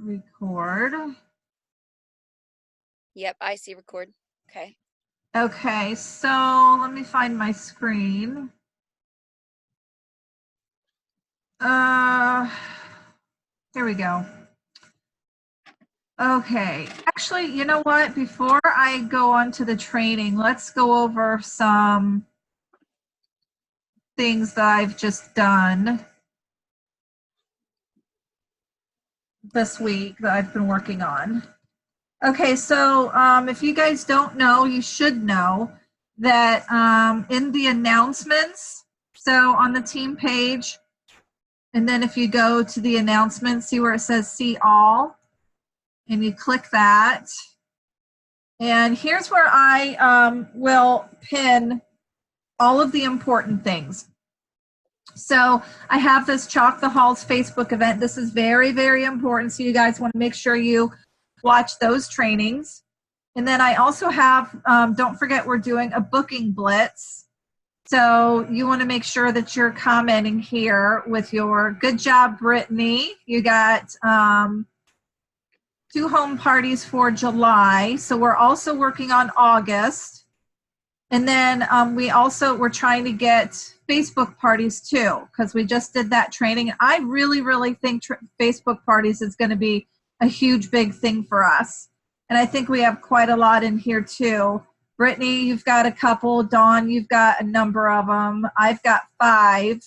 record. Yep, I see record. Okay. Okay, so let me find my screen. Here we go. Okay, actually, you know what? Before I go on to the training, let's go over some things that I've just done this week that I've been working on. Okay, so if you guys don't know, you should know that in the announcements, so on the team page, and then if you go to the announcements, see where it says see all, and you click that. And here's where I will pin all of the important things. So I have this Chalk the Halls Facebook event. This is very, very important. So you guys want to make sure you watch those trainings. And then I also have, don't forget, we're doing a booking blitz. So you want to make sure that you're commenting here with your good job, Brittany. You got 2 home parties for July. So we're also working on August. And then we're trying to get Facebook parties too, because we just did that training. I really, really think Facebook parties is going to be a huge, big thing for us. And I think we have quite a lot in here too. Brittany, you've got a couple. Dawn, you've got a number of them. I've got 5.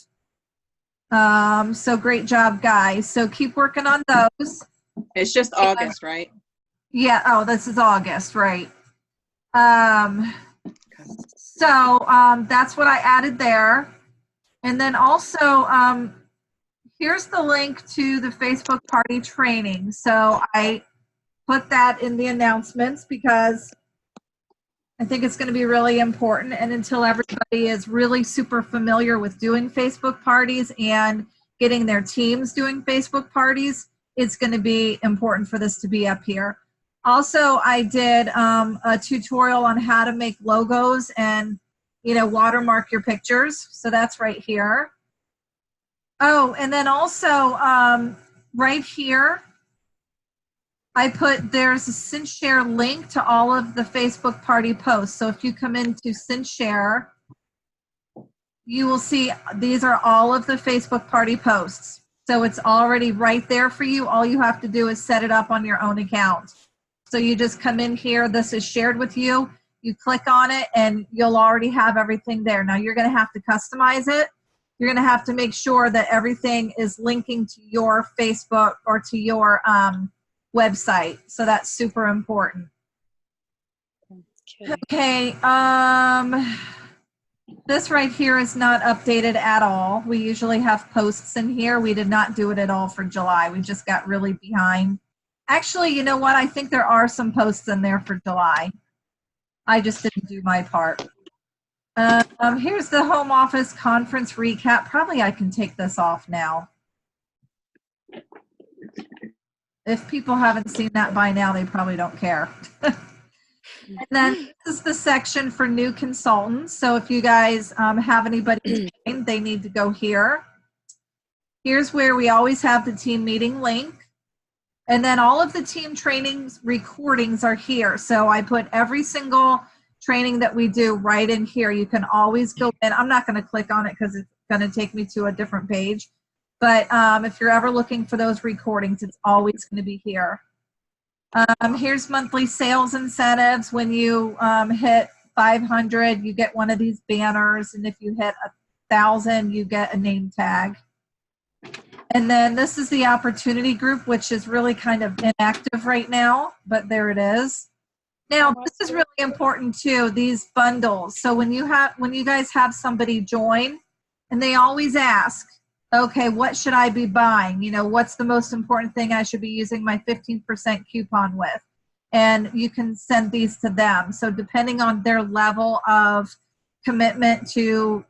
So great job, guys. So keep working on those. It's just August, right? Yeah. Oh, this is August, right? So that's what I added there. And then also, here's the link to the Facebook party training. So I put that in the announcements because I think it's going to be really important. And until everybody is really super familiar with doing Facebook parties and getting their teams doing Facebook parties, it's going to be important for this to be up here. Also, I did a tutorial on how to make logos and, watermark your pictures. So that's right here. Oh, and then also right here, there's a SynShare link to all of the Facebook party posts. So if you come into SynShare, you will see these are all of the Facebook party posts. So it's already right there for you. All you have to do is set it up on your own account. So you just come in here, this is shared with you, you click on it, and you'll already have everything there. Now you're going to have to customize it. You're going to have to make sure that everything is linking to your Facebook or to your website. So that's super important. Okay. This right here is not updated at all. We usually have posts in here. We did not do it at all for July. We just got really behind. Actually, you know what? I think there are some posts in there for July. I just didn't do my part. Here's the home office conference recap. Probably I can take this off now. If people haven't seen that by now, they probably don't care. And then this is the section for new consultants. So if you guys have anybody join, they need to go here. Here's where we always have the team meeting link. And then all of the team trainings recordings are here. So I put every single training that we do right in here. You can always go in. I'm not going to click on it because it's going to take me to a different page. But if you're ever looking for those recordings, it's always going to be here. Here's monthly sales incentives. When you hit 500, you get one of these banners. And if you hit 1,000, you get a name tag. And then this is the opportunity group, which is really kind of inactive right now, but there it is. Now, this is really important too, these bundles. So when you guys have somebody join, and they always ask, okay, what should I be buying? What's the most important thing I should be using my 15% coupon with? And you can send these to them. So depending on their level of commitment to,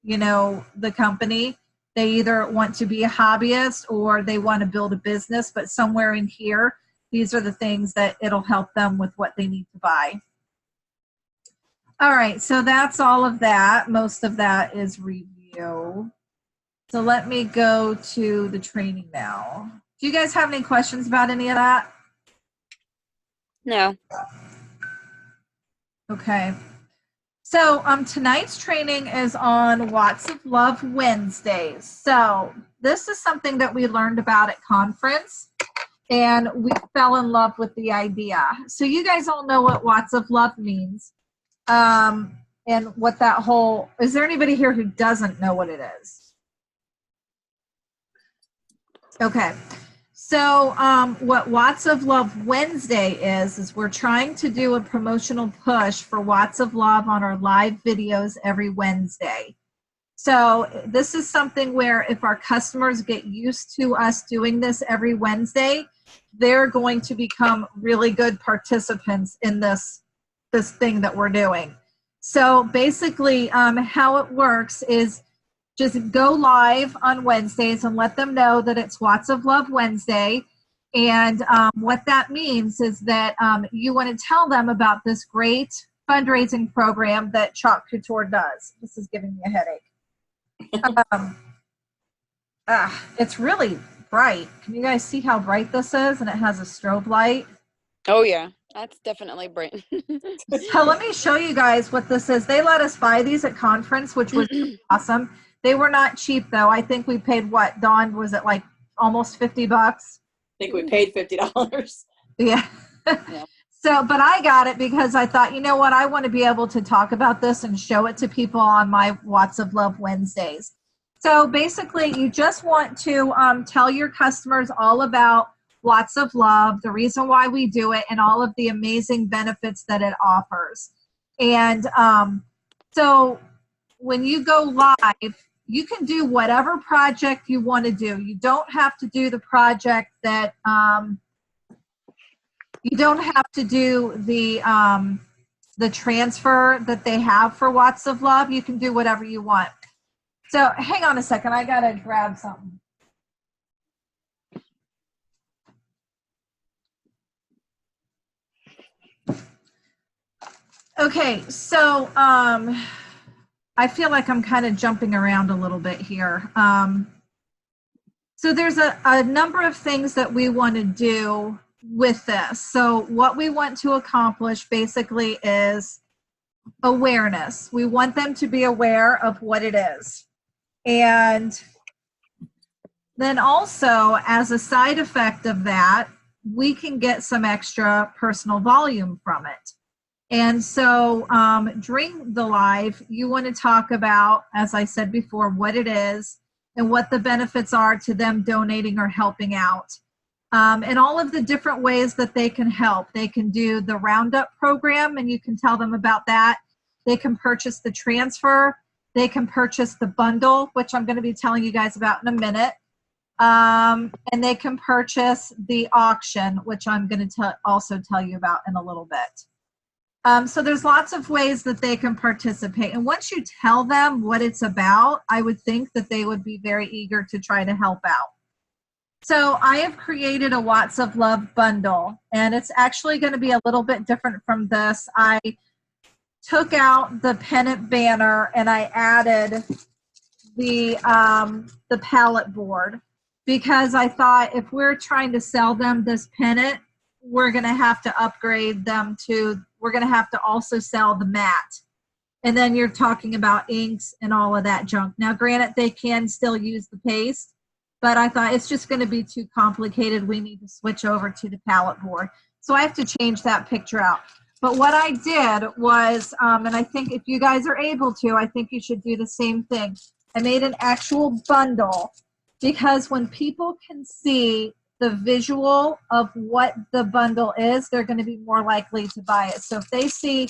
the company, they either want to be a hobbyist or they want to build a business, but somewhere in here, these are the things that it'll help them with what they need to buy. All right, so that's all of that. Most of that is review. So let me go to the training now. Do you guys have any questions about any of that? No. Okay. So tonight's training is on Watts of Love Wednesdays. So this is something that we learned about at conference, and we fell in love with the idea. So you guys all know what Watts of Love means, and what that whole, is there anybody here who doesn't know what it is? Okay. So what Watts of Love Wednesday is we're trying to do a promotional push for Watts of Love on our live videos every Wednesday. So this is something where if our customers get used to us doing this every Wednesday, they're going to become really good participants in this thing that we're doing. So basically how it works is just go live on Wednesdays and let them know that it's Watts of Love Wednesday. And what that means is that you want to tell them about this great fundraising program that Chalk Couture does. This is giving me a headache. It's really bright. Can you guys see how bright this is? And it has a strobe light. Oh yeah, that's definitely bright. So let me show you guys what this is. They let us buy these at conference, which was awesome. They were not cheap though. I think we paid what, Dawn, was it like almost $50? I think we paid $50. Yeah. Yeah. So, but I got it because I thought, you know what, I want to be able to talk about this and show it to people on my Watts of Love Wednesdays. So basically you just want to tell your customers all about Watts of Love, the reason why we do it, and all of the amazing benefits that it offers. And so when you go live, you can do whatever project you want to do. You don't have to do the project that, you don't have to do the transfer that they have for Watts of Love. You can do whatever you want. So hang on a second, I gotta grab something. Okay, so I feel like I'm kind of jumping around a little bit here. So there's a number of things that we want to do with this. So what we want to accomplish basically is awareness. We want them to be aware of what it is. And then also, as a side effect of that, we can get some extra personal volume from it. And so during the live, you want to talk about, as I said before, what it is and what the benefits are to them donating or helping out. And all of the different ways that they can help. They can do the Roundup program, and you can tell them about that. They can purchase the transfer. They can purchase the bundle, which I'm going to be telling you guys about in a minute. And they can purchase the auction, which I'm going to also tell you about in a little bit. So there's lots of ways that they can participate. And once you tell them what it's about, I would think that they would be very eager to try to help out. So I have created a Watts of Love bundle, and it's actually going to be a little bit different from this. I took out the pennant banner and I added the pallet board, because I thought if we're trying to sell them this pennant, we're going to have to upgrade them to, we're going to have to also sell the mat. And then you're talking about inks and all of that junk. Now, granted, they can still use the paste, but I thought it's just going to be too complicated. We need to switch over to the pallet board. So I have to change that picture out. But what I did was, and I think if you guys are able to, I think you should do the same thing. I made an actual bundle, because when people can see the visual of what the bundle is, they're going to be more likely to buy it. So if they see,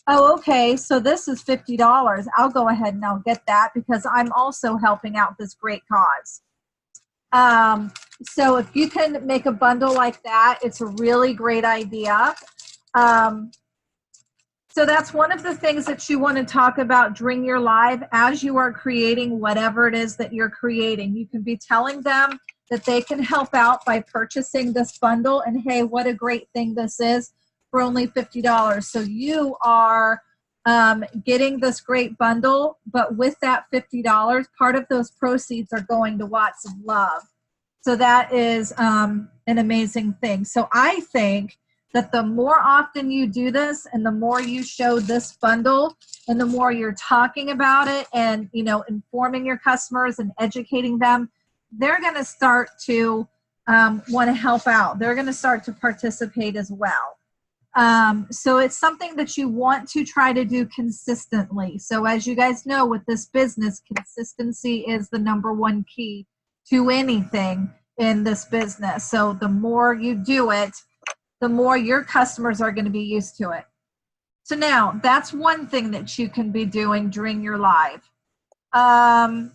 oh, okay, so this is $50, I'll go ahead and I'll get that, because I'm also helping out this great cause. So if you can make a bundle like that, it's a really great idea. So that's one of the things that you want to talk about during your live as you are creating whatever it is that you're creating. You can be telling them that they can help out by purchasing this bundle, and hey, what a great thing this is for only $50. So you are getting this great bundle, but with that $50, part of those proceeds are going to Watts of Love. So that is an amazing thing. So I think that the more often you do this and the more you show this bundle and the more you're talking about it and, you know, informing your customers and educating them, they're going to start to want to help out. They're going to start to participate as well. So it's something that you want to try to do consistently. So as you guys know, with this business, consistency is the number one key to anything in this business. So the more you do it, the more your customers are going to be used to it. So now that's one thing that you can be doing during your live. And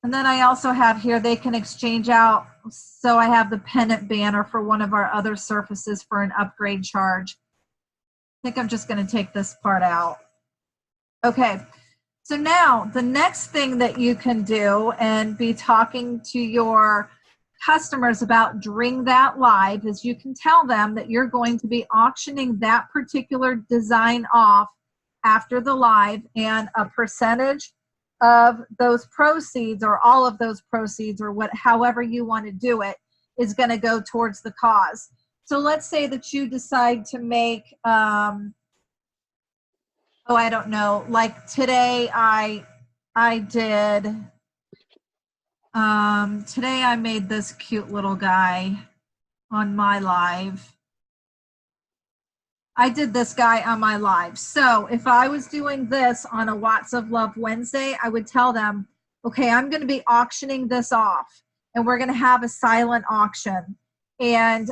then I also have here, they can exchange out. So I have the pennant banner for one of our other surfaces for an upgrade charge. I think I'm just going to take this part out. Okay. So now the next thing that you can do and be talking to your customers about during that live is you can tell them that you're going to be auctioning that particular design off after the live, and a percentage of those proceeds or all of those proceeds or however you want to do it is going to go towards the cause. So let's say that you decide to make, I don't know, like today I did, today I made this cute little guy on my live. I did this guy on my live. So if I was doing this on a Watts of Love Wednesday, I would tell them, okay, I'm going to be auctioning this off and we're going to have a silent auction. And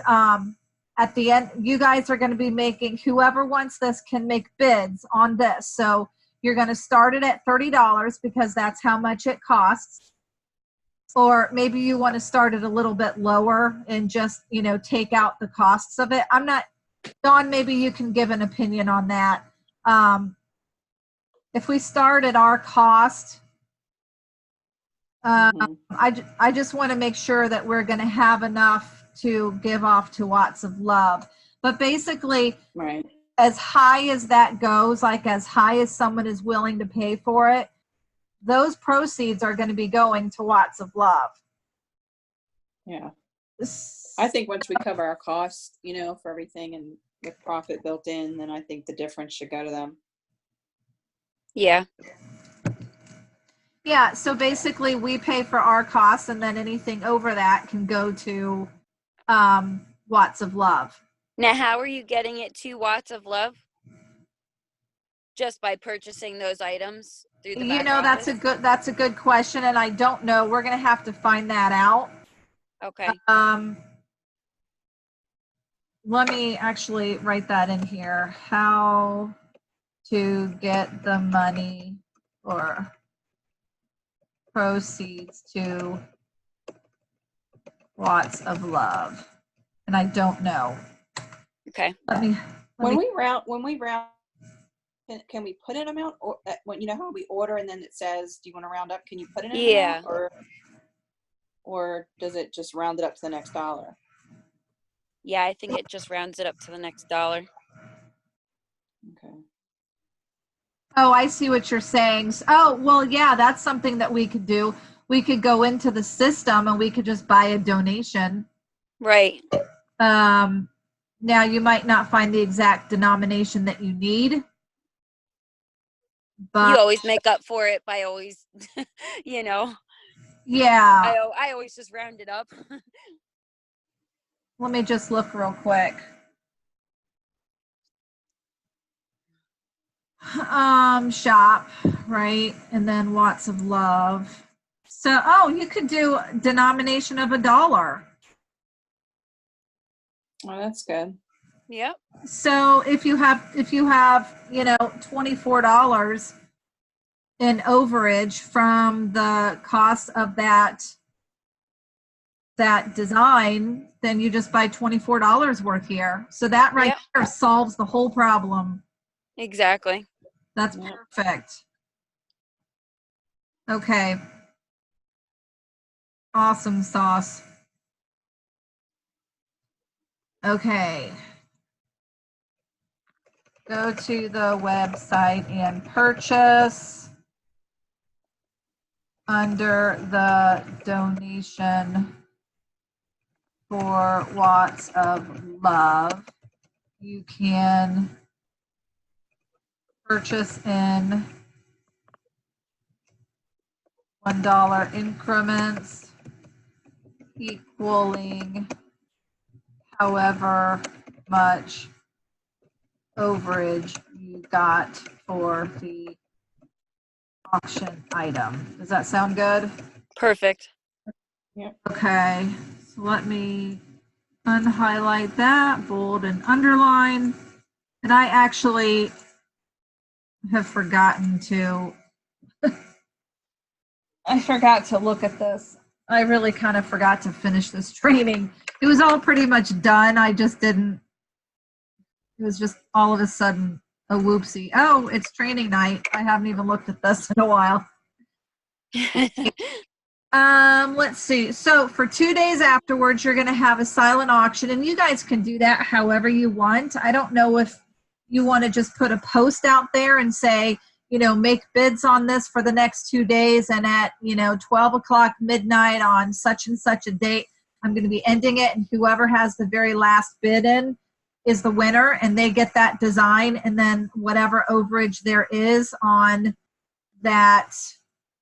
at the end, you guys are going to be making, whoever wants this can make bids on this. So you're going to start it at $30 because that's how much it costs. Or maybe you want to start it a little bit lower and just, you know, take out the costs of it. I'm not, Dawn, maybe you can give an opinion on that. If we start at our cost, I just want to make sure that we're going to have enough to give off to Watts of Love. But basically, Right. as high as that goes, like as high as someone is willing to pay for it, those proceeds are going to be going to Watts of Love. Yeah. I think once we cover our costs, you know, for everything and with profit built in, then I think the difference should go to them. Yeah. Yeah, so basically we pay for our costs and then anything over that can go to Watts of Love. Now, how are you getting it to Watts of Love? Just by purchasing those items through the back office? That's a good question, and I don't know. We're gonna have to find that out. Okay. Let me actually write that in here. How to get the money or proceeds to Watts of Love. And I don't know. Okay. When we round, can we put an amount, or when, you know how we order and then it says, do you want to round up? Can you put in an amount, or does it just round it up to the next dollar? Yeah, I think it just rounds it up to the next dollar. Okay. Oh, I see what you're saying. Oh, well, yeah, that's something that we could do. We could go into the system and we could just buy a donation. Right. Now you might not find the exact denomination that you need, but you always make up for it by always, you know. Yeah. I always just round it up. Let me just look real quick. Shop, right? And then Watts of Love. So, oh, you could do denomination of $1. Oh, that's good. Yep. So if you have, you know, $24 in overage from the cost of that design, then you just buy $24 worth here. So that right there solves the whole problem. Exactly. That's perfect. Okay. Awesome sauce. Okay. Go to the website and purchase under the donation for watts of love. You can purchase in $1 increments equaling however much overage you got for the auction item. Does that sound good? Perfect. Okay, so let me unhighlight that, bold and underline. And I actually have forgotten to, I forgot to look at this. I really kind of forgot to finish this training. It was all pretty much done. I just didn't, it was just all of a sudden a whoopsie. Oh, it's training night. I haven't even looked at this in a while. Let's see. So for 2 days afterwards, you're going to have a silent auction, and you guys can do that however you want. I don't know if you want to just put a post out there and say, you know, make bids on this for the next 2 days, and at, 12 o'clock midnight on such and such a date, I'm going to be ending it, and whoever has the very last bid in is the winner, and they get that design, and then whatever overage there is on that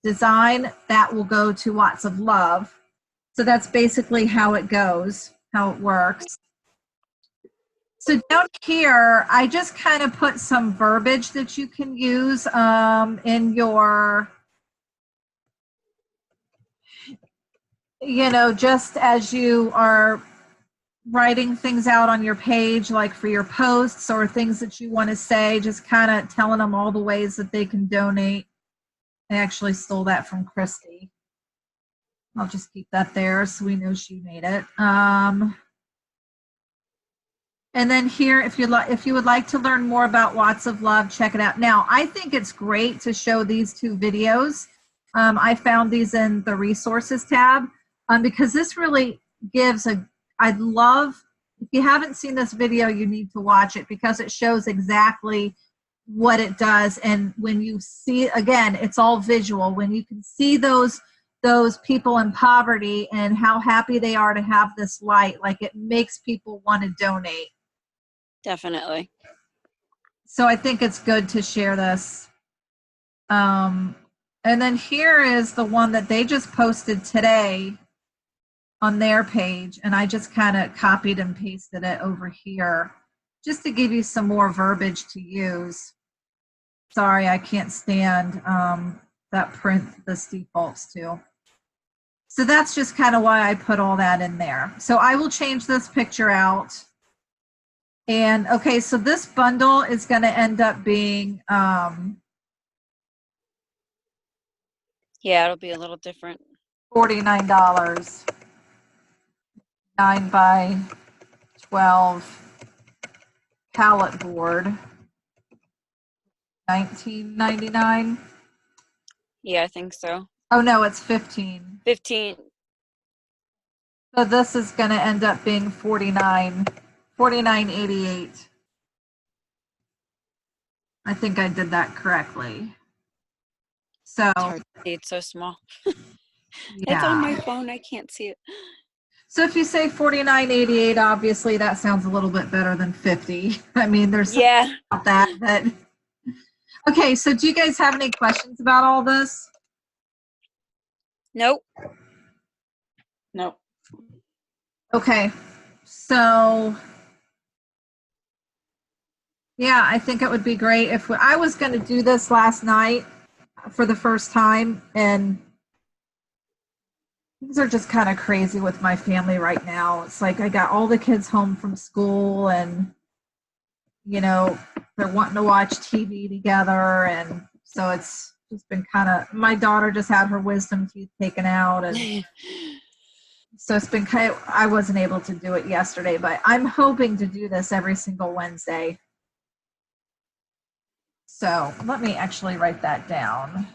design, that will go to Watts of Love. So that's basically how it goes, how it works. So down here, I just kind of put some verbiage that you can use in your, just as you are writing things out on your page, like for your posts or things that you want to say, just kind of telling them all the ways that they can donate. I actually stole that from Christy. I'll just keep that there so we know she made it. And then here, if you would like to learn more about Watts of Love, check it out. Now, I think it's great to show these 2 videos. I found these in the resources tab because this really gives I'd love, if you haven't seen this video, you need to watch it because it shows exactly what it does. And when you see, again, it's all visual. When you can see those people in poverty and how happy they are to have this light, like it makes people want to donate. Definitely. So I think it's good to share this. And then here is the one that they just posted today on their page, and I just kind of copied and pasted it over here just to give you some more verbiage to use. Sorry, I can't stand that print this defaults to. So that's just kind of why I put all that in there. So I will change this picture out. And okay, so this bundle is going to end up being yeah, it'll be a little different. $49. 9 by 12 pallet board. $19.99. Yeah, I think so. Oh no, it's 15. 15. So this is going to end up being $49.88. I think I did that correctly. So It's hard to see, it's so small. yeah. It's on my phone, I can't see it. So if you say $49.88, obviously that sounds a little bit better than 50. I mean, there's something about that, but okay. So do you guys have any questions about all this? Nope. Nope. Okay. So yeah, I think it would be great if I was going to do this last night for the first time, and things are just kind of crazy with my family right now. It's like I got all the kids home from school, and they're wanting to watch TV together, and so it's just been kind of, my daughter just had her wisdom teeth taken out, and so it's been kind of, I wasn't able to do it yesterday, but I'm hoping to do this every single Wednesday. So let me actually write that down.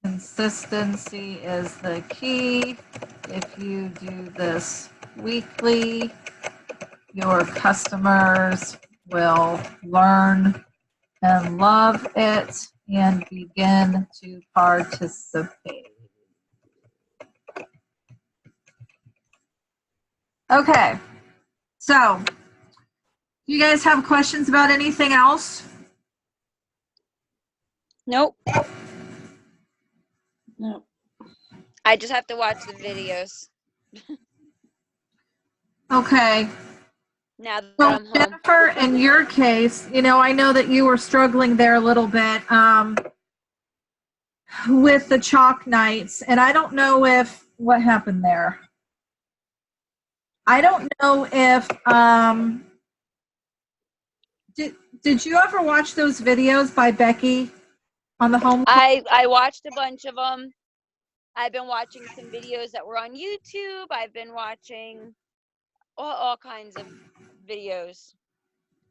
Consistency is the key. If you do this weekly, your customers will learn and love it and begin to participate. Okay. So, you guys have questions about anything else? Nope. No. I just have to watch the videos Okay. now that Well, I'm home. Jennifer, in your case, I know that you were struggling there a little bit with the chalk nights, and I don't know what happened there. I don't know if did you ever watch those videos by Becky on the home? I watched a bunch of them. I've been watching some videos that were on YouTube. I've been watching all kinds of videos.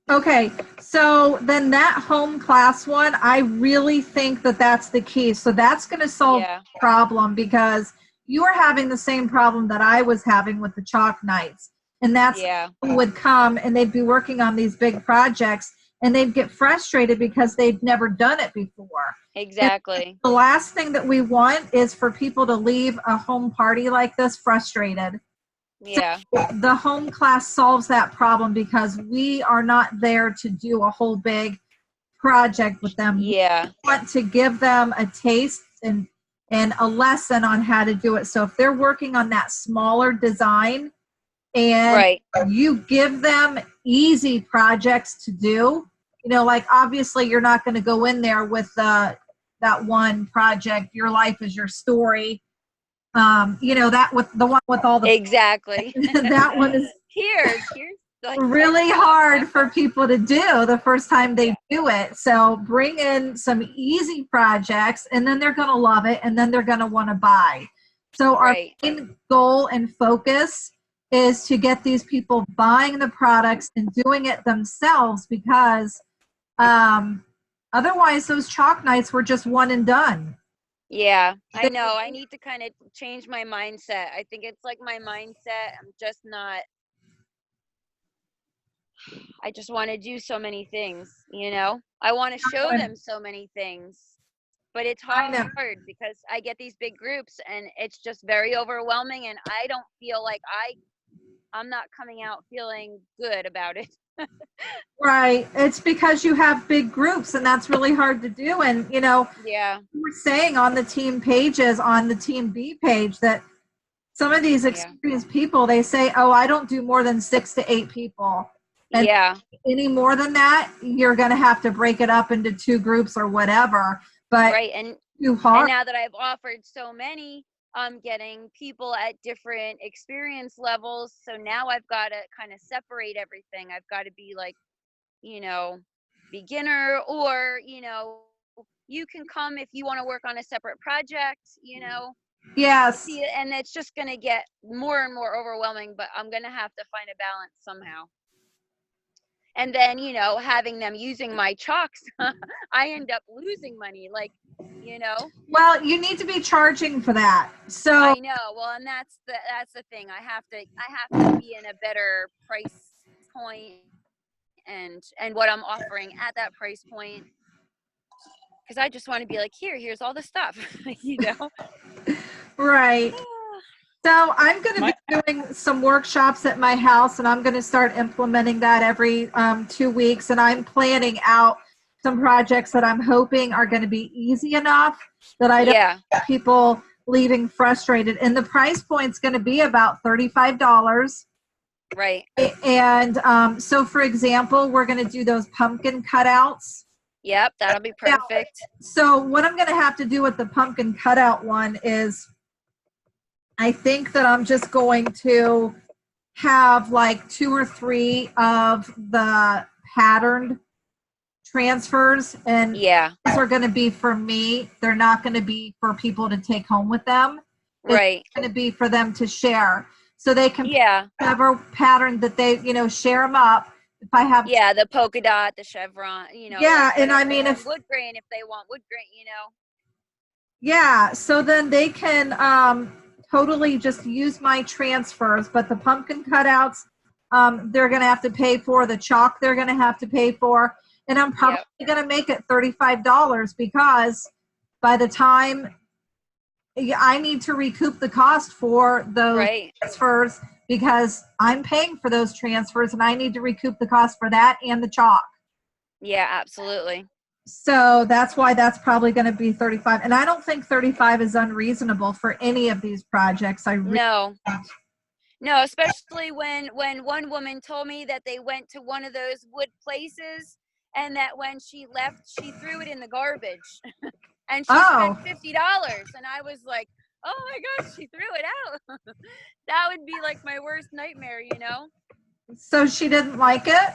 Okay, so then that home class one, I really think that that's the key. So that's going to solve Yeah. the problem, because you were having the same problem that I was having with the chalk nights. And that's Yeah. who would come and they'd be working on these big projects and they'd get frustrated because they'd never done it before. Exactly. And the last thing that we want is for people to leave a home party like this frustrated. Yeah. The home class solves that problem because we are not there to do a whole big project with them. Yeah. We want to give them a taste and a lesson on how to do it. So if they're working on that smaller design and Right. you give them easy projects to do, like obviously you're not going to go in there with that one project, Your Life is Your Story. That with the one with all the Exactly. that one is here's like really hard for people to do the first time they do it. So bring in some easy projects and then they're going to love it and then they're going to want to buy. So our Right. main goal and focus is to get these people buying the products and doing it themselves, because otherwise those chalk nights were just one and done. Yeah, I know. I need to kind of change my mindset. I think it's like my mindset. I'm just not, I just want to do so many things, I want to show them so many things, but it's hard because I get these big groups and it's just very overwhelming and I don't feel like I'm not coming out feeling good about it. Right. It's because you have big groups and that's really hard to do. And, Yeah. we were saying on the team pages, on the Team B page, that some of these experienced people, they say, oh, I don't do more than 6 to 8 people. And any more than that, you're going to have to break it up into 2 groups or whatever. But right. And too hard. And now that I've offered so many, I'm getting people at different experience levels. So now I've got to kind of separate everything. I've got to be like, beginner, or, you can come if you want to work on a separate project, Yes. And it's just going to get more and more overwhelming, but I'm going to have to find a balance somehow. And then, having them using my chalks, I end up losing money, Well, you need to be charging for that. So I know. Well, and that's the thing. I have to be in a better price point and what I'm offering at that price point, because I just want to be like, here's all the stuff, Right. So I'm going to be doing some workshops at my house, and I'm going to start implementing that every 2 weeks. And I'm planning out some projects that I'm hoping are going to be easy enough that I don't get people leaving frustrated. And the price point's going to be about $35. Right. And so, for example, we're going to do those pumpkin cutouts. Yep, that'll be perfect. So what I'm going to have to do with the pumpkin cutout one is, I think that I'm just going to have like 2 or 3 of the patterned transfers, and these are going to be for me. They're not going to be for people to take home with them. Right. It's going to be for them to share, so they can whatever pattern that they, share them up. If I have the polka dot, the chevron, and I mean, if wood grain, if they want wood grain, so then they can totally just use my transfers. But the pumpkin cutouts, they're going to have to pay for. The chalk, they're going to have to pay for. And I'm probably going to make it $35, because by the time I need to recoup the cost for those transfers because I'm paying for those transfers and I need to recoup the cost for that and the chalk. Yeah, absolutely. So that's why that's probably going to be 35. And I don't think 35 is unreasonable for any of these projects. No, especially when one woman told me that they went to one of those wood places and that when she left, she threw it in the garbage and she spent $50. And I was like, oh my gosh, she threw it out. That would be like my worst nightmare, you know? So she didn't like it?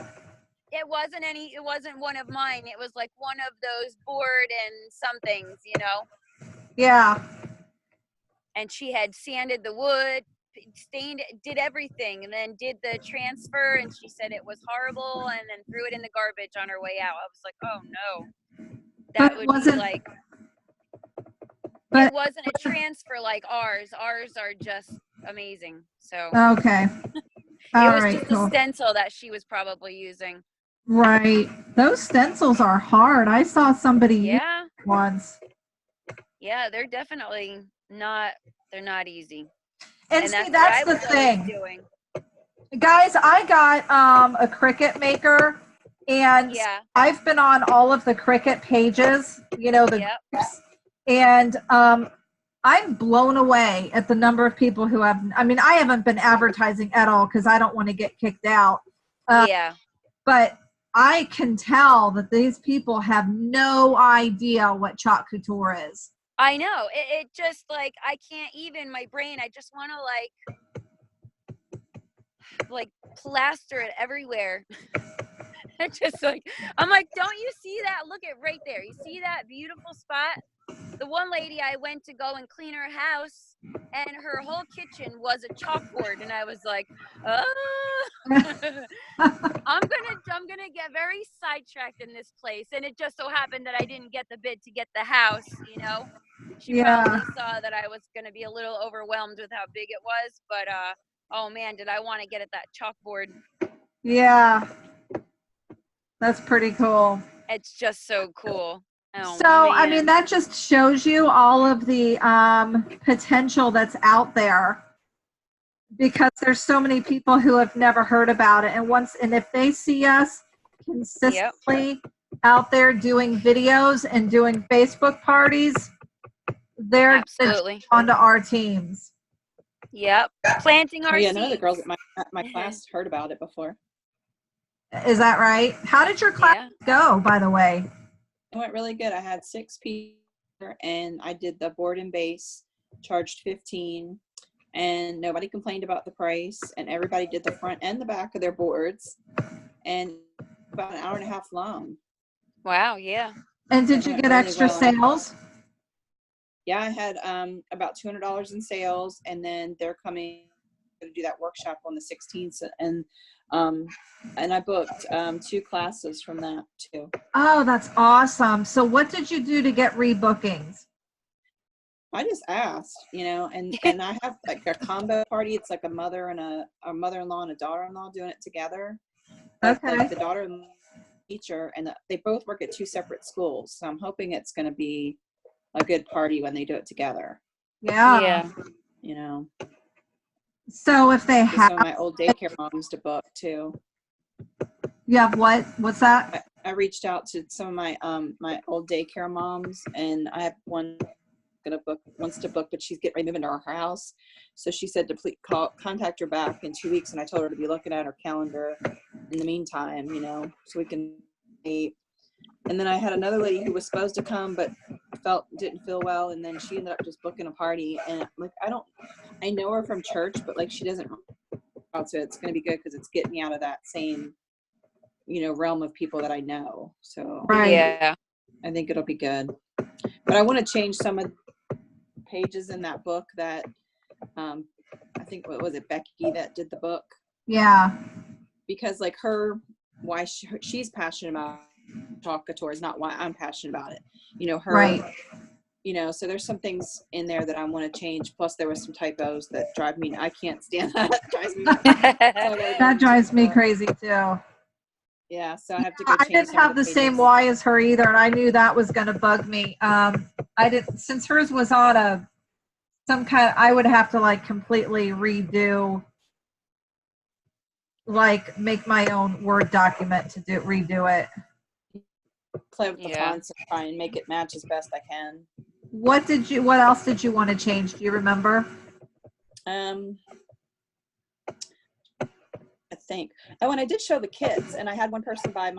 It wasn't one of mine. It was like one of those board and somethings, you know? Yeah. And she had sanded the wood, stained, did everything, and then did the transfer, and she said it was horrible, and then threw it in the garbage on her way out. I was like, oh no. That would be like, it wasn't a transfer like ours. Ours are just amazing. So okay. All it was right, just cool. a stencil that she was probably using. Right. Those stencils are hard. I saw somebody use once. Yeah, they're definitely not, they're not easy. And see, that's the thing. Guys, I got a Cricut maker, and I've been on all of the Cricut pages, you know, the groups, and I'm blown away at the number of people who have, I mean, I haven't been advertising at all because I don't want to get kicked out. But I can tell that these people have no idea what Chalk Couture is. I know. It just like, I can't even, my brain, I just want to like plaster it everywhere. It's just like, I'm like, don't you see that? Look at right there. You see that beautiful spot? The one lady, I went to go and clean her house and her whole kitchen was a chalkboard. And I was like, oh, I'm gonna get very sidetracked in this place. And it just so happened that I didn't get the bid to get the house, you know? She probably saw that I was going to be a little overwhelmed with how big it was, but oh man, did I want to get at that chalkboard. Yeah. That's pretty cool. It's just so cool. Oh, so, man. I mean, that just shows you all of the potential that's out there, because there's so many people who have never heard about it. And if they see us consistently out there doing videos and doing Facebook parties, they're onto our teams. Yep. Planting our seeds. None of the girls at my class heard about it before. Is that right? How did your class go, by the way? It went really good. I had 6 people and I did the board and base, charged $15, and nobody complained about the price, and everybody did the front and the back of their boards, and about an hour and a half long. Wow, yeah. And did you get extra sales? Yeah, I had about $200 in sales, and then they're coming to do that workshop on the 16th, and I booked 2 classes from that too. Oh, that's awesome. So what did you do to get rebookings? I just asked, you know, and I have like a combo party. It's like a mother and a mother-in-law and a daughter-in-law doing it together. Okay. Like the daughter-in-law teacher, and they both work at 2 separate schools. So I'm hoping it's going to be a good party when they do it together. Yeah. You know. So if they have some of my old daycare moms to book too. You have what? What's that? I reached out to some of my my old daycare moms, and I have one wants to book, but she's getting ready to move into her house. So she said to please contact her back in 2 weeks, and I told her to be looking at her calendar in the meantime, you know, so we can meet. And then I had another lady who was supposed to come, but didn't feel well, and then she ended up just booking a party. And like, I know her from church, but like she doesn't. So it's going to be good because it's getting me out of that same, you know, realm of people that I know. So yeah, I think it'll be good. But I want to change some of the pages in that book that I think, what was it, Becky that did the book? Yeah. Because like why she's passionate about Chalk Couture is not why I'm passionate about it. You know, you know, so there's some things in there that I want to change. Plus there were some typos that drive me, I can't stand that. That drives me crazy too. Yeah, so I have to go change. I didn't have the same Y as her either, and I knew that was going to bug me. I didn't, since hers was on some kind, I would have to like completely redo like make my own Word document to redo it. Play with the fonts and try and make it match as best I can. What else did you want to change? Do you remember? I think. Oh, and I did show the kits, and I had one person buy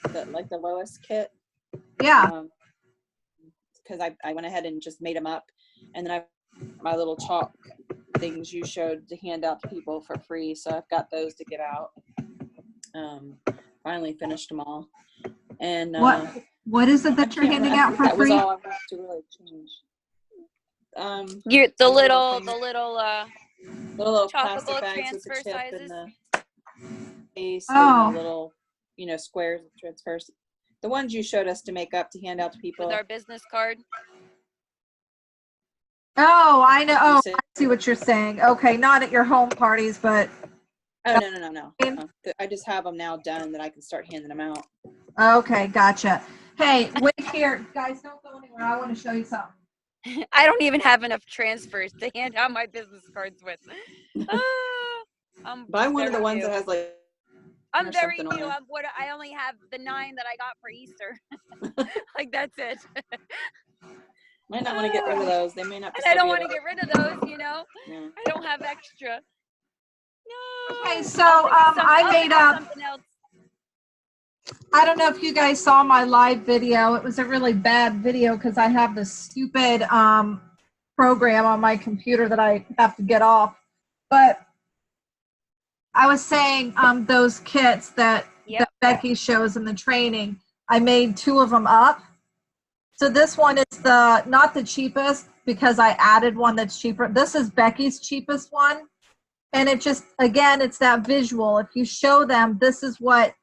the lowest kit. Yeah. Because I went ahead and just made them up, and then my little chalk things you showed to hand out to people for free. So I've got those to give out. Finally finished them all. And what is it that you're handing out for free? That was all I wanted to really change. The little plastic bags with the chip sizes. and the case and the little, squares of transfers. The ones you showed us to make up to hand out to people. With our business card. Oh, I know. Oh, I see what you're saying. Okay, not at your home parties, but. Oh, no. I just have them now done that I can start handing them out. Okay, gotcha. Hey, wait here. Guys, don't go anywhere. I want to show you something. I don't even have enough transfers to hand out my business cards with. Buy one of the ones that has like. I'm very new. I only have the 9 that I got for Easter. Like that's it. Might not want to get rid of those. They may not. And I don't want to get rid of those. Yeah. I don't have extra. No. Okay, so I made up. Something else. I don't know if you guys saw my live video. It was a really bad video because I have this stupid program on my computer that I have to get off. But I was saying those kits that Becky shows in the training, I made 2 of them up. So this one is not the cheapest because I added one that's cheaper. This is Becky's cheapest one. And it just, again, it's that visual. If you show them, this is what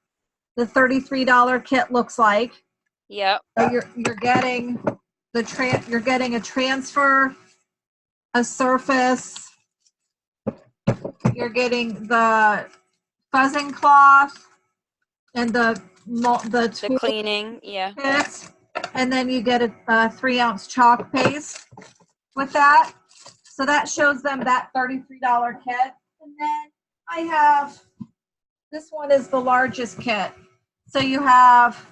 the $33 kit looks like. Yep. So you're getting you're getting a transfer, a surface. You're getting the fuzzing cloth and the cleaning, kit, and then you get a 3-ounce chalk paste with that. So that shows them that $33 kit. And then I have, this one is the largest kit. So you have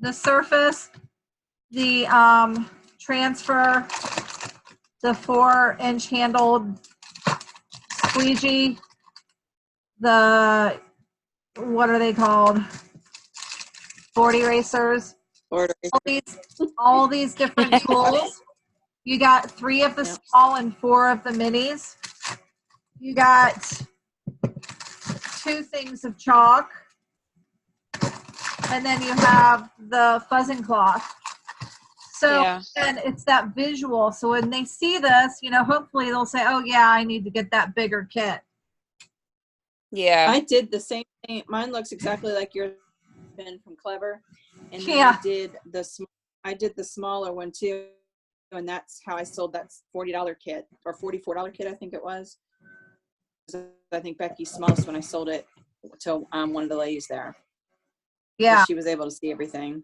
the surface, the transfer, the 4-inch handled squeegee, the, what are they called? Board erasers. All these different tools. You got 3 of the small and 4 of the minis. You got 2 things of chalk. And then you have the fuzzing cloth. So and it's that visual. So when they see this, hopefully they'll say, oh yeah, I need to get that bigger kit. Yeah. I did the same thing. Mine looks exactly like yours from Clever. And then I did the smaller one too. And that's how I sold that $40 kit or $44 kit, I think it was. I think Becky's smallest when I sold it to one of the ladies there. Yeah. She was able to see everything.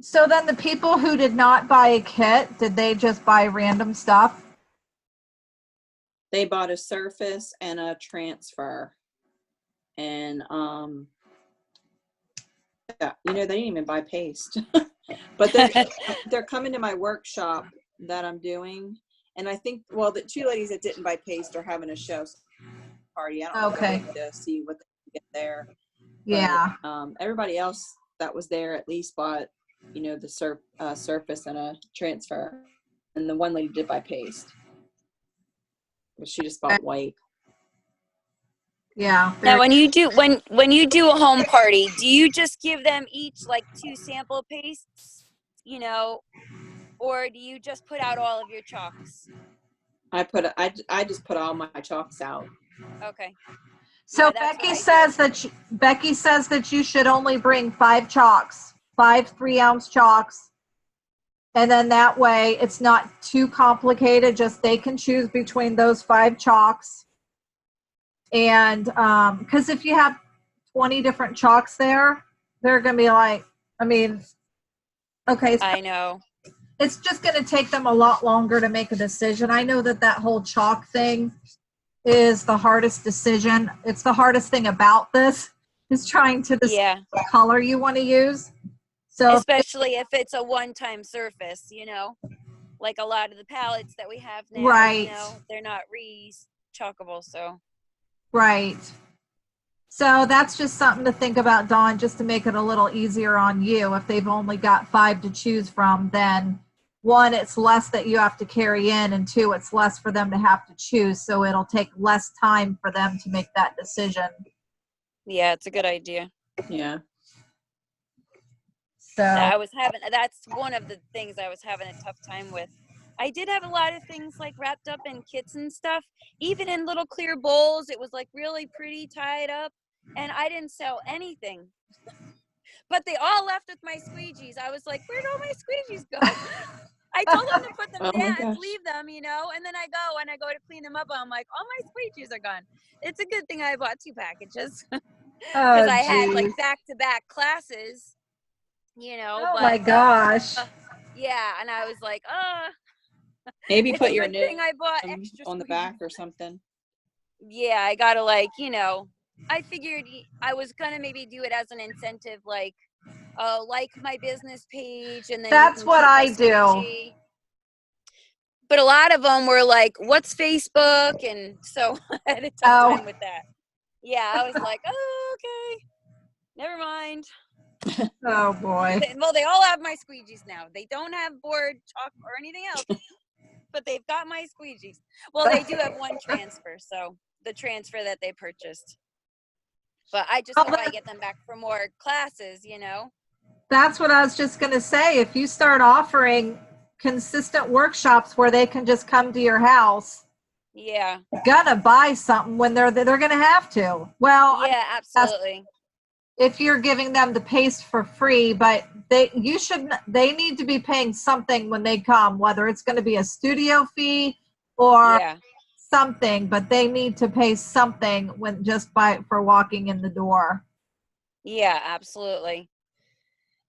So then the people who did not buy a kit, did they just buy random stuff? They bought a surface and a transfer. And they didn't even buy paste. But they're coming to my workshop that I'm doing. And I think, the 2 ladies that didn't buy paste are having a show party. I don't know to see what they get there. Yeah. But, everybody else that was there at least bought, the surface and a transfer. And the one lady did buy paste. But she just bought white. Yeah. Now, when you do a home party, do you just give them each like 2 sample pastes, or do you just put out all of your chalks? I just put all my chalks out. Okay. So Becky says that you should only bring 5 chalks, 5 3-ounce chalks. And then that way it's not too complicated. Just they can choose between those 5 chalks. And because if you have 20 different chalks there, they're going to be like, okay. I know. It's just going to take them a lot longer to make a decision. I know that whole chalk thing is the hardest decision. It's the hardest thing about this is trying to decide Yeah. what color you want to use. So Especially if it's a one-time surface, you know, like a lot of the palettes that we have now, right, you know, they're not re-chalkable. So right. So that's just something to think about, Dawn, just to make it a little easier on you. If they've only got 5 to choose from, then one, it's less that you have to carry in, and two, it's less for them to have to choose. So it'll take less time for them to make that decision. yeah, it's a good idea. Yeah. So That's one of the things I was having a tough time with. I did have a lot of things like wrapped up in kits and stuff, even in little clear bowls. It was like really pretty tied up, and I didn't sell anything. But they all left with my squeegees. I was like, where'd all my squeegees go? I told them to put them Oh my down, gosh. leave them, you know, and then I go to clean them up. I'm like, all my squeegees are gone. It's a good thing I bought 2 packages because I had like back-to-back classes, you know. Oh but my gosh. yeah, and I was like, Maybe it's put a your good name thing I bought extra on the squeegees. back or something. Yeah, I gotta, like, you know, I figured I was gonna maybe do it as an incentive, like my business page, and then That's what I do. squeegee. But a lot of them were like, what's Facebook? And so I had a tough time with that. Yeah, I was like, oh, okay, never mind. Oh boy. Well, they all have my squeegees now. They don't have board, chalk, or anything else, but they've got my squeegees. Well, they do have one transfer, so the transfer that they purchased. But I just hope I get them back for more classes, you know? That's what I was just going to say. If you start offering consistent workshops where they can just come to your house, yeah, gonna buy something when they're going to have to. Well, yeah, absolutely. If you're giving them the paste for free, but they need to be paying something when they come, whether it's going to be a studio fee or something, but they need to pay something when for walking in the door. Yeah, absolutely.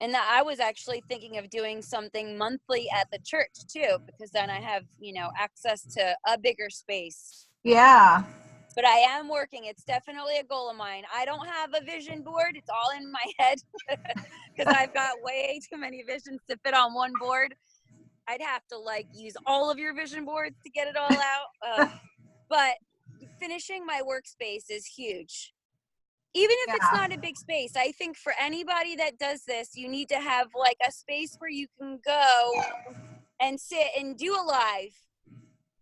And I was actually thinking of doing something monthly at the church too, because then I have, you know, access to a bigger space. Yeah. But I am working. It's definitely a goal of mine. I don't have a vision board. It's all in my head because I've got way too many visions to fit on one board. I'd have to like use all of your vision boards to get it all out. But finishing my workspace is huge. Even if it's not a big space, I think for anybody that does this, you need to have like a space where you can go and sit and do a live,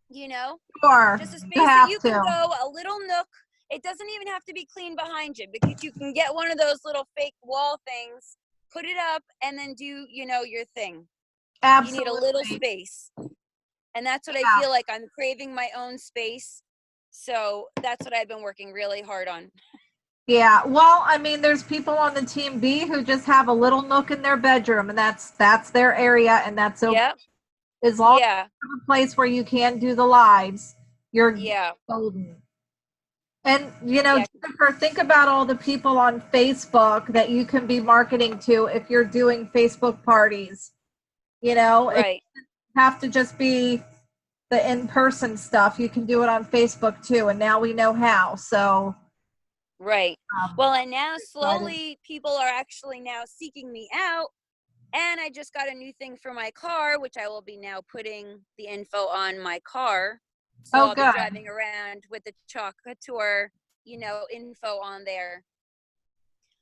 you know? Sure. Just a space that you can go, a little nook. It doesn't even have to be clean behind you, because you can get one of those little fake wall things, put it up, and then do, you know, your thing. Absolutely. You need a little space. And that's what I feel like. I'm craving my own space. So that's what I've been working really hard on. Yeah, well, I mean, there's people on the team B who just have a little nook in their bedroom, and that's their area, and that's okay. Yep. As long as you have a place where you can do the lives, you're golden. And, you know, Jennifer, think about all the people on Facebook that you can be marketing to if you're doing Facebook parties. You know, it doesn't have to just be the in-person stuff. You can do it on Facebook too, and now we know how, so... Right. Well, and now slowly people are actually now seeking me out, and I just got a new thing for my car, which I will be now putting the info on my car. So I'll be driving around with the Chalk Couture, you know, info on there.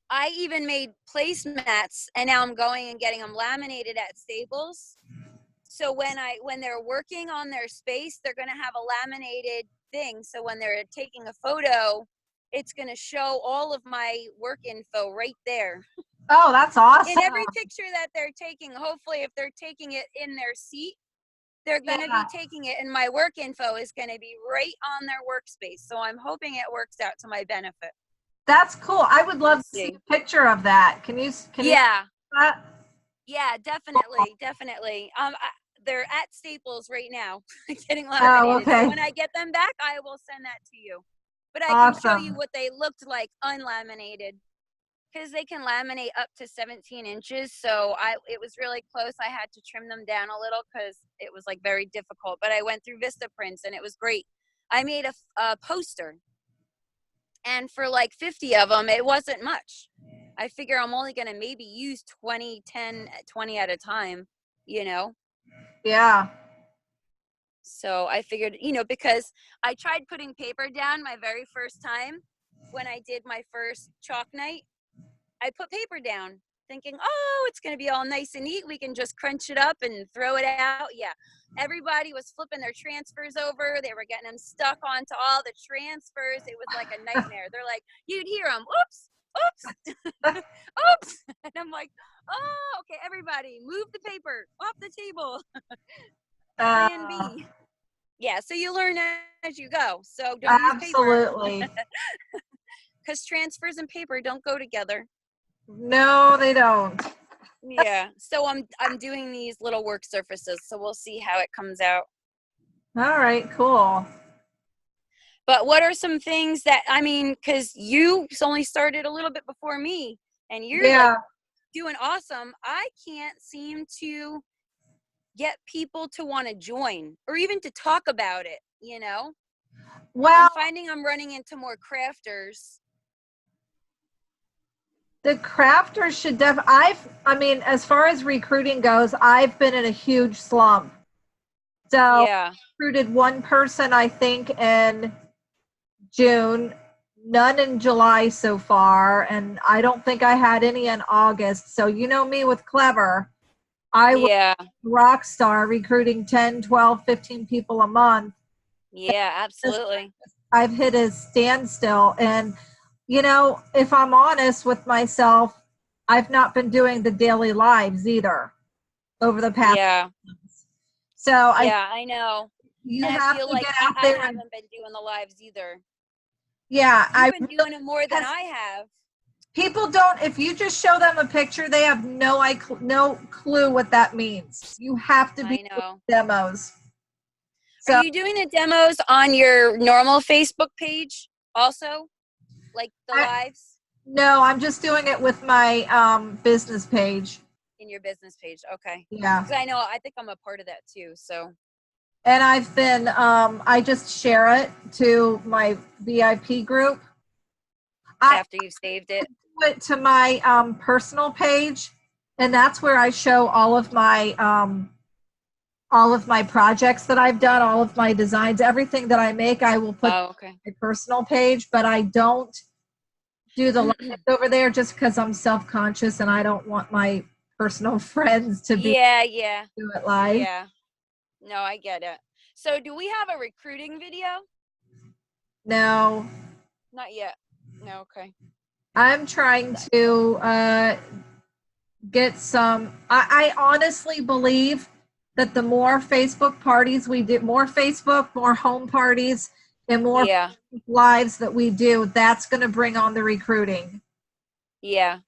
I even made placemats, and now I'm going and getting them laminated at Staples. So when they're working on their space, they're going to have a laminated thing. So when they're taking a photo, it's going to show all of my work info right there. Oh, that's awesome. In every picture that they're taking, hopefully if they're taking it in their seat, they're going to be taking it, and my work info is going to be right on their workspace. So I'm hoping it works out to my benefit. That's cool. I would love to see a picture of that. Can you Yeah, definitely. They're at Staples right now, getting laminated. Oh, okay. So when I get them back, I will send that to you. But I can show you what they looked like unlaminated, because they can laminate up to 17 inches. So it was really close. I had to trim them down a little because it was like very difficult. But I went through Vista Prints, and it was great. I made a poster, and for like 50 of them, it wasn't much. I figure I'm only going to maybe use 20, 10, 20 at a time, you know? Yeah. So I figured, because I tried putting paper down my very first time when I did my first chalk night. I put paper down thinking, oh, it's going to be all nice and neat. We can just crunch it up and throw it out. Yeah. Everybody was flipping their transfers over. They were getting them stuck onto all the transfers. It was like a nightmare. They're like, you'd hear them, oops, oops, oops. And I'm like, oh, okay, everybody move the paper off the table. Plan B. Yeah, so you learn as you go. So don't use paper. Absolutely. Because transfers and paper don't go together. No, they don't. Yeah, so I'm doing these little work surfaces, so we'll see how it comes out. All right, cool. But what are some things that, because you only started a little bit before me, and you're like doing awesome. I can't seem to get people to want to join or even to talk about it, Well, I'm finding I'm running into more crafters. The crafters should as far as recruiting goes, I've been in a huge slump. So yeah. recruited one person, I think, in June, none in July so far, and I don't think I had any in August. So you know me with Clever. I was rock star recruiting 10, 12, 15 people a month. Yeah, absolutely. I've hit a standstill, and if I'm honest with myself, I've not been doing the daily lives either over the past months. So I know. You have to get out there. I haven't been doing the lives either. Yeah, I've been doing it more than I have. People don't. If you just show them a picture, they have no clue what that means. You have to be doing demos. So, are you doing the demos on your normal Facebook page also? Like the lives? No, I'm just doing it with my business page. In your business page, okay. Yeah. Because I think I'm a part of that too, so. And I've been, I just share it to my VIP group. After you've saved it? I do it to my personal page, and that's where I show all of my projects that I've done, all of my designs, everything that I make, I will put on my personal page, but I don't do the lives over there just because I'm self-conscious and I don't want my personal friends to be do it live. Yeah. No, I get it. So do we have a recruiting video? No. Not yet. No, okay. I'm trying to get some, I honestly believe that the more Facebook parties we do, more Facebook, more home parties, and more lives that we do, that's going to bring on the recruiting. Yeah.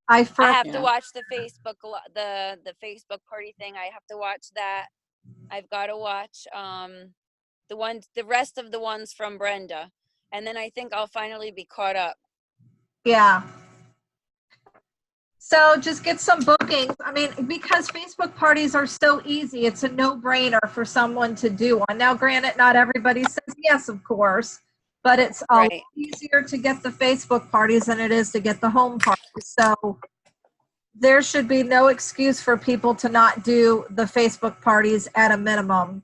I have to watch the Facebook, the Facebook party thing. I have to watch that. I've got to watch the rest of the ones from Brenda, and then I think I'll finally be caught up. Yeah. So just get some bookings. Because Facebook parties are so easy, it's a no-brainer for someone to do one. Now, granted, not everybody says yes, of course, but it's a lot easier to get the Facebook parties than it is to get the home parties. So there should be no excuse for people to not do the Facebook parties at a minimum.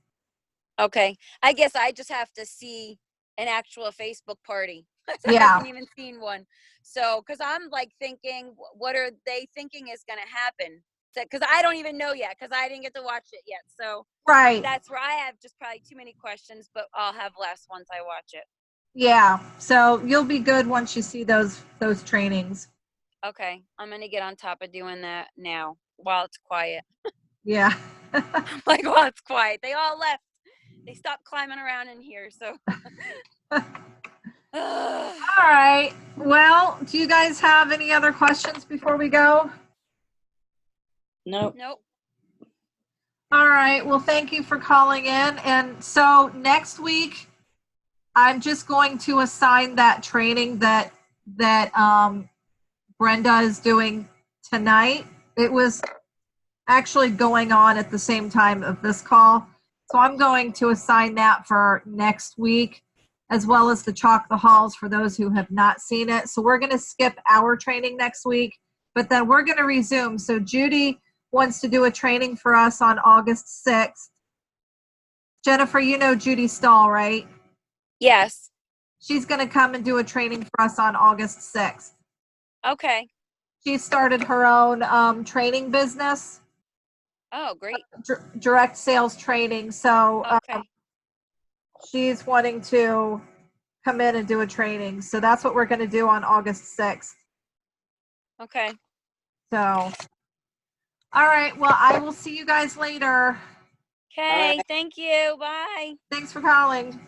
Okay. I guess I just have to see an actual Facebook party. I haven't even seen one. So, because I'm like thinking, what are they thinking is going to happen? Because I don't even know yet, because I didn't get to watch it yet. So that's where I have just probably too many questions, but I'll have less once I watch it. Yeah. So you'll be good once you see those trainings. Okay. I'm going to get on top of doing that now while it's quiet. Yeah. Like, while it's quiet. They all left. They stopped climbing around in here, so. All right. Well, do you guys have any other questions before we go? Nope. All right. Well, thank you for calling in. And so next week, I'm just going to assign that training that Brenda is doing tonight. It was actually going on at the same time of this call. So I'm going to assign that for next week. as well as the Chalk the Halls for those who have not seen it. So we're going to skip our training next week, but then we're going to resume. So Judy wants to do a training for us on August 6th. Jennifer, you know Judy Stahl, right? Yes. She's going to come and do a training for us on August 6th. Okay. She started her own training business. Oh, great. Direct sales training. So Okay. she's wanting to come in and do a training. So that's what we're going to do on August 6th. Okay. So, all right. Well, I will see you guys later. Okay. Thank you. Bye. Thanks for calling.